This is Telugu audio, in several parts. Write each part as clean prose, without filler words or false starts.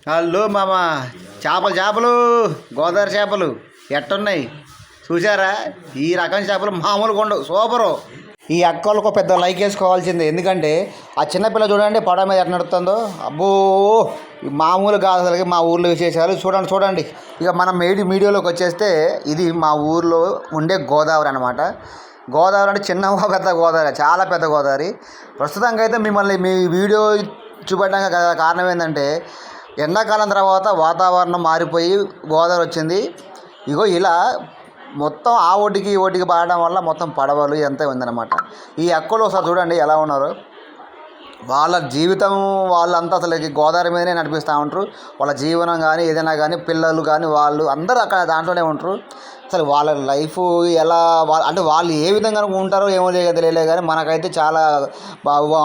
హలో మామ, చేపలు చేపలు గోదావరి చేపలు ఎట్టున్నాయి చూసారా? ఈ రకం చేపలు మామూలుగా ఉండవు, సూపరు. ఈ అక్కలకు పెద్ద లైక్ వేసుకోవాల్సిందే, ఎందుకంటే ఆ చిన్నపిల్ల చూడండి పడవ మీద ఎట్లా నడుస్తుందో. అబ్బో, మామూలు కాదు అసలు. మా ఊర్లో విశేషాలు చూడండి చూడండి. ఇక మనం మీడియాలోకి వచ్చేస్తే ఇది మా ఊర్లో ఉండే గోదావరి అనమాట. గోదావరి అంటే చిన్న పెద్ద గోదావరి, చాలా పెద్ద గోదావరి. ప్రస్తుతానికి అయితే మిమ్మల్ని మీ వీడియో చూపెట్టడానికి కారణం ఏంటంటే, ఎండాకాలం తర్వాత వాతావరణం మారిపోయి గోదావరి వచ్చింది. ఇగో ఇలా మొత్తం ఆ ఒడ్డుకి ఈ ఒడ్డుకి పాడడం వల్ల మొత్తం పడవలు ఎంత ఉందన్నమాట. ఈ అక్కలు ఒకసారి చూడండి ఎలా ఉన్నారు. వాళ్ళ జీవితం వాళ్ళంతా అసలు గోదావరి మీదనే నడిపిస్తూ ఉంటారు. వాళ్ళ జీవనం కానీ ఏదైనా కానీ పిల్లలు కానీ వాళ్ళు అందరూ అక్కడ దాంట్లోనే ఉంటారు. అసలు వాళ్ళ లైఫ్ ఎలా అంటే వాళ్ళు ఏ విధంగా ఉంటారో ఏమో తెలియలేదు, కానీ మనకైతే చాలా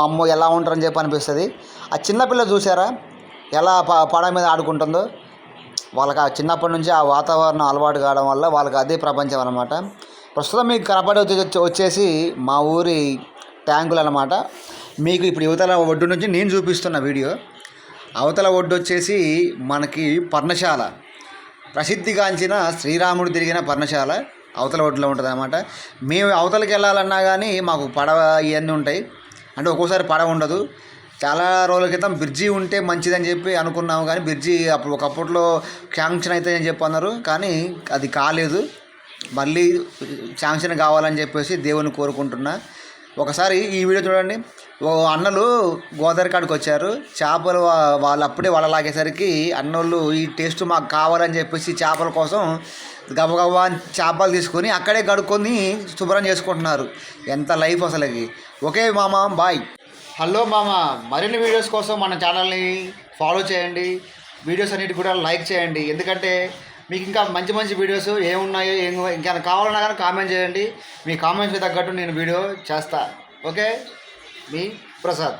అమ్మో ఎలా ఉంటారని చెప్పి అనిపిస్తుంది. ఆ చిన్నపిల్ల చూసారా ఎలా పడవ మీద ఆడుకుంటుందో. వాళ్ళకి ఆ చిన్నప్పటి నుంచి ఆ వాతావరణం అలవాటు కావడం వల్ల వాళ్ళకి అదే ప్రపంచం అనమాట. ప్రస్తుతం మీకు కనపడే వచ్చేసి మా ఊరి ట్యాంకులు అనమాట. మీకు ఇప్పుడు యువతల ఒడ్డు నుంచి నేను చూపిస్తున్న వీడియో. అవతల ఒడ్డు వచ్చేసి మనకి పర్ణశాల, ప్రసిద్ధిగాంచిన శ్రీరాముడు తిరిగిన పర్ణశాల అవతల ఒడ్డులో ఉంటుంది అనమాట. మేము అవతలకి వెళ్ళాలన్నా కానీ మాకు పడవ ఇవన్నీ ఉంటాయి. అంటే ఒక్కోసారి పడవ ఉండదు. చాలా రోజుల క్రితం బ్రిడ్జి ఉంటే మంచిదని చెప్పి అనుకున్నాము, కానీ బ్రిడ్జి ఒకప్పట్లో శాంక్షన్ అవుతాయి అని చెప్పి అన్నారు, కానీ అది కాలేదు. మళ్ళీ శాంక్షన్ కావాలని చెప్పేసి దేవుని కోరుకుంటున్నా. ఒకసారి ఈ వీడియో చూడండి. ఓ అన్నలు గోదావరి కాడికి వచ్చారు. చేపలు వాళ్ళు అప్పుడే వల లాగేసరికి అన్నోళ్ళు ఈ టేస్ట్ మాకు కావాలని చెప్పేసి చేపల కోసం గబగబా చేపలు తీసుకొని అక్కడే కడుక్కొని శుభ్రం చేసుకుంటున్నారు. ఎంత లైఫ్ అసలుకి. ఓకే మామ, బాయ్. హలో మామ, మరిన్ని వీడియోస్ కోసం మన ఛానల్ని ఫాలో చేయండి. వీడియోస్ అన్నిటి కూడా లైక్ చేయండి, ఎందుకంటే మీకు ఇంకా మంచి మంచి వీడియోస్ ఏమున్నాయో ఇంకా కావాలన్నా కానీ కామెంట్ చేయండి. మీ కామెంట్స్కి తగ్గట్టు నేను వీడియో చేస్తా. ఓకే, మీ ప్రసాద్.